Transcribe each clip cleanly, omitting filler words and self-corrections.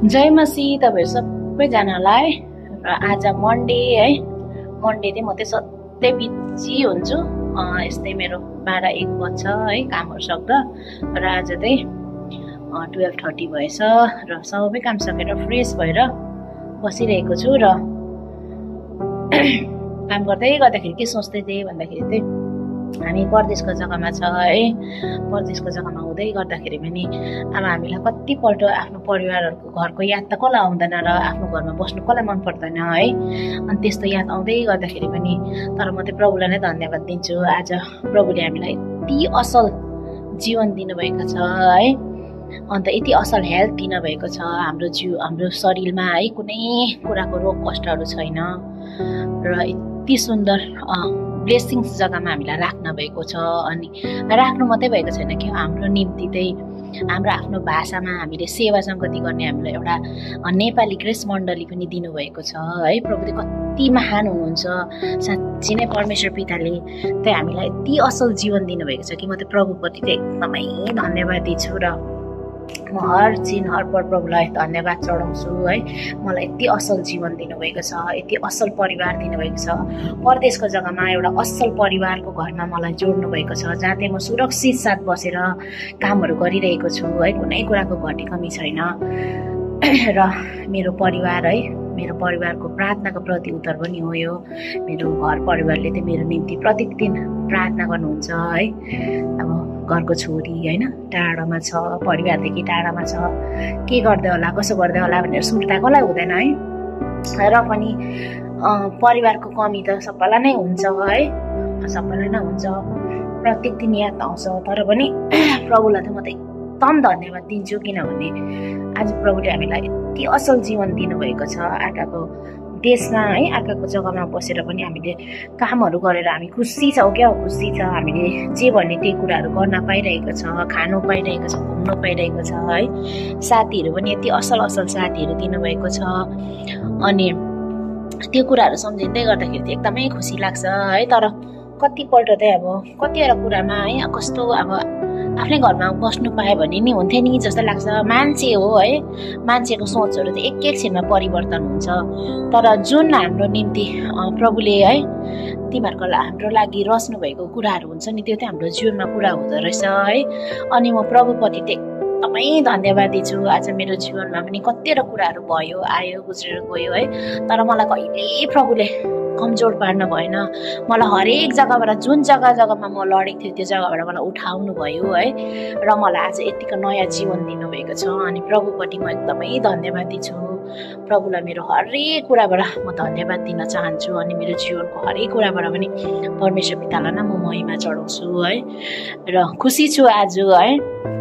जय मसी तपाईहरु सबैजनालाई। र आज मन्डे है, मन्डे चाहिँ म चाहिँ सधैँ बिजी हुन्छु। यस्तै मेरो 12-1 बज्छ है कामहरु सक्दा। र आज चाहिँ 12:30 भएछ र सबै काम सकेर फ्रेश भएर बसिरहेको छु। र काम गर्दाखेरि के सोच्दै थिएँ भन्दाखेरि चाहिँ हामी परदेशको जग्गामा छ है। परदेशको जग्गामा हुँदै गर्दाखेरि पनि अब हामीलाई कतिपल्ट आफ्नो परिवारहरुको घरको याद त कसलाई आउँदैन र आफ्नो घरमा बस्नु कसलाई मन पर्दैन है। अनि त्यस्तो याद आउँदै गर्दाखेरि पनि तर म चाहिँ प्रभुलाई नै धन्यवाद दिन्छु। आज प्रभुले हामीलाई यति असल जीवन दिनुभएको छ है। अन्त यति असल हेल्थ दिनुभएको छ। हाम्रो शरीरमा है कुनै कुराको रोग कष्टहरु छैन र यति सुन्दर ब्लेसिङ्स जग्गामा हामीलाई राख्न भएको छ। अनि राख्नु मात्रै भएको छैन कि हाम्रो निम्ति चाहिँ हाम्रो आफ्नो भाषामा हामीले सेवा संगति गर्ने हामीलाई एउटा नेपाली ग्रेस मण्डली पनि दिनुभएको छ है। प्रभु चाहिँ कति महान हुनुहुन्छ। साँच्चै नै परमेश्वर पिताले चाहिँ हामीलाई यति असल जीवन दिनुभएको छ कि म चाहिँ प्रभुप्रति चाहिँ एकदमै धन्यवादी छु। र म हर पल प्रभुलाई धन्यवाद चढाउँछु है। मलाई यति असल जीवन दिनुभएको छ, यति असल परिवार दिनुभएको छ। परदेशको जग्गामा एउटा असल परिवारको घरमा मलाई जोड्नु भएको छ, जहाँ चाहिँ म सुरक्षित साथ बसेर कामहरु गरिरहेको छु है। कुनै कुराको घटी कमी छैन। र मेरो परिवार है, मेरो परिवारको प्रार्थनाको प्रति उत्तर पनि हो यो। मेरो घर परिवारले चाहिँ मेरो निम्ति प्रत्येक दिन प्रार्थना गर्नुहुन्छ है। अब घरको छोरी हैन टाढामा छ, परिवारदेखि टाढामा छ, के गर्दै होला कसो गर्दै होला भनेर सुर्ता कसलाई हुँदैन है। र पनि परिवारको कमी त सबैलाई नै हुन्छ है, सबैलाई नै हुन्छ। प्रत्येक दिन याद आउँछ। तर पनि प्रभुलाई चाहिँ म त एकदम धन्यवाद दिन्छु, किनभने आज प्रभुले हामीलाई यति असल जीवन दिनुभएको छ। आँखाको देशमा है, आँखाको जग्गामा बसेर पनि हामीले कामहरु गरेर हामी खुसी छौँ क्या। खुसी छ, हामीले जे भन्ने त्यही कुराहरु गर्न पाइरहेको छ, खानु पाइरहेको छ, घुम्नु पाइरहेको छ है। साथीहरु पनि यति असल साथीहरु दिनुभएको छ। अनि त्यो कुराहरु सम्झिँदै गर्दाखेरि चाहिँ एकदमै खुसी लाग्छ है। तर कतिपल्ट चाहिँ अब कतिवटा कुरामा है कस्तो अब आफ्नै घरमा बस्नु पाए भने नि हुन्थ्यो नि जस्तो लाग्छ। मान्छे हो है, मान्छेको सोचहरु चाहिँ एकैछिनमा परिवर्तन हुन्छ। तर जुन हाम्रो निम्ति प्रभुले है तिमीहरुको हाम्रो लागि रच्नु भएको कुराहरु हुन्छ नि, त्यो चाहिँ हाम्रो जीवनमा पूरा हुँदो रहेछ है। अनि म प्रभुप्रति चाहिँ एकदमै धन्यवादी छु। आज मेरो जीवनमा पनि कतिवटा कुराहरु भयो, आयो गुज्रेर गयो है। तर मलाई कहिले प्रभुले कमजोर पार्न भएन। मलाई हरेक जग्गाबाट जुन जग्गामा म लडेको थिएँ त्यो जग्गाबाट मलाई उठाउनु भयो है। र मलाई आज यतिको नयाँ जीवन दिनुभएको छ। अनि प्रभुपट्टि म एकदमै धन्यवादी छु। प्रभुलाई मेरो हरेक कुराबाट म धन्यवाद दिन चाहन्छु। अनि मेरो जीवनको हरेक कुराबाट पनि परमेश्वर पितालाई नै म महिमा चढाउँछु है। र खुसी छु आज है।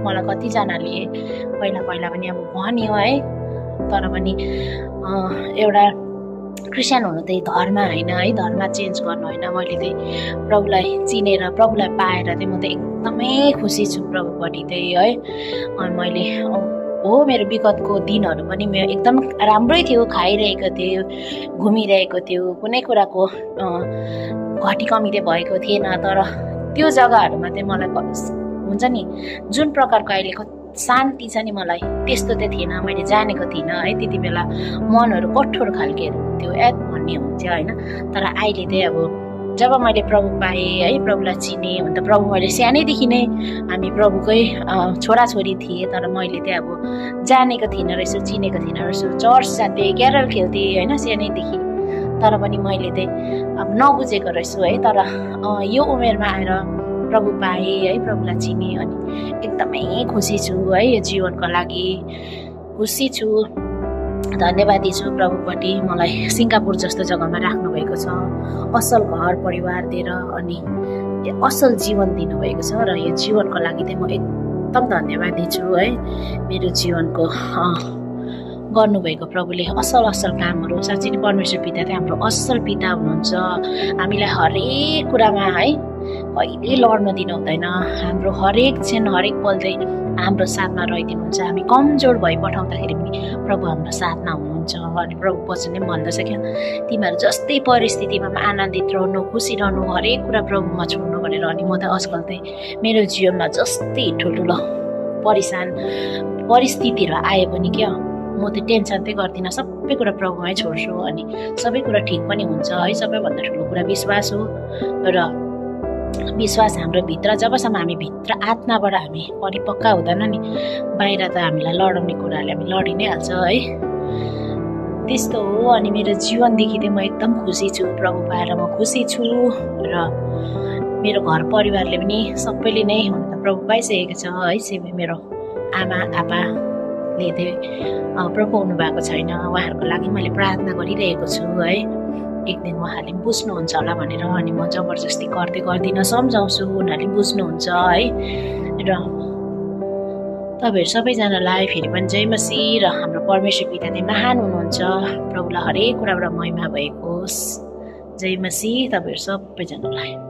मलाई कतिजनाले पहिला पनि अब भन्यो है, तर पनि एउटा क्रिस्चियन हुनु चाहिँ धर्म होइन है, धर्म चेन्ज गर्नु होइन। मैले चाहिँ प्रभुलाई चिनेर प्रभुलाई पाएर चाहिँ म चाहिँ एकदमै खुसी छु प्रभुपट्टि चाहिँ है। अनि मैले हो मेरो विगतको दिनहरु पनि मेरो एकदम राम्रै थियो, खाइरहेको थियो, घुमिरहेको थियो, कुनै कुराको घटी कमी चाहिँ भएको थिएन। तर त्यो जग्गाहरुमा चाहिँ मलाई हुन्छ नि जुन प्रकारको अहिलेको शान्ति छ नि, मलाई त्यस्तो चाहिँ थिएन। मैले जानेको थिइनँ है। त्यति बेला मनहरु कठोर खालकेहरु हुन्थ्यो, याद भन्ने हुन्थ्यो हैन। तर अहिले चाहिँ अब जब मैले प्रभु पाएँ है, प्रभुलाई चिने, अन्त प्रभु मैले सानैदेखि नै हामी प्रभुकै छोराछोरी थिए। तर मैले चाहिँ अब जानेको थिइनँ रहेछु, चिनेको थिइनँ रहेछु। चर्च जान्थेँ, क्यारल खेल्थेँ हैन सानैदेखि। तर पनि मैले चाहिँ अब नबुझेको रहेछु है। तर यो उमेरमा आएर प्रभु पाएँ है, प्रभुलाई चिने। अनि एकदमै खुसी छु है। यो जीवनको लागि खुसी छु, धन्यवादी छु प्रभुपट्टि। मलाई सिङ्गापुर जस्तो जग्गामा राख्नु भएको छ, असल घर परिवार दिएर अनि असल जीवन दिनुभएको छ। र यो जीवनको लागि चाहिँ म एकदम धन्यवादी छु है। मेरो जीवनको गर्नुभएको प्रभुले असल कामहरु। साँच्चै नै परमेश्वर पिता चाहिँ हाम्रो असल पिता हुनुहुन्छ। हामीलाई हरेक कुरामा है कहिले लड्न दिनु हुँदैन। हाम्रो हरेक क्षण हरेक पल चाहिँ हाम्रो साथमा रहिदिनुहुन्छ। हामी कमजोर भइ पठाउँदाखेरि पनि प्रभु हाम्रो साथमा हुनुहुन्छ। अनि प्रभु वचन नै भन्दछ क्या, तिमीहरू जस्तै परिस्थितिमा आनन्दित रहनु, खुसी रहनु, हरेक कुरा प्रभुमा छोड्नु भनेर। अनि म त आजकल चाहिँ मेरो जीवनमा जस्तै ठुल्ठुलो परिस्थितिहरू आए पनि क्या म त्यो टेन्सन चाहिँ गर्दिनँ, सबै कुरा प्रभुमै छोड्छु अनि सबै कुरा ठिक पनि हुन्छ है। सबैभन्दा ठुलो कुरा विश्वास हो र विश्वास हाम्रो भित्र जबसम्म हामी भित्र आत्माबाट हामी परिपक्का हुँदैन नि, बाहिर त हामीलाई लडाउने कुराहरूले हामी लडी नै हाल्छ है। त्यस्तो हो। अनि मेरो जीवनदेखि चाहिँ म एकदम खुसी छु, प्रभु पाएर म खुसी छु र मेरो घर परिवारले पनि सबैले नै हुन त प्रभु पाइसकेको छ है। मेरो आमा आपाले चाहिँ प्रभु हुनुभएको छैन, उहाँहरूको लागि मैले प्रार्थना गरिरहेको छु है। एक दिन उहाँले बुझ्नुहुन्छ होला भनेर अनि म जबरजस्ती गर्दिनँ, सम्झाउँछु, उनीहरूले बुझ्नुहुन्छ है। र तपाईँहरू सबैजनालाई फेरि पनि जय मसीह र हाम्रो परमेश्वर पिता चाहिँ महान हुनुहुन्छ। प्रभुलाई हरेक कुराबाट महिमा भएको होस्। जय मसीह तपाईँहरू सबैजनालाई।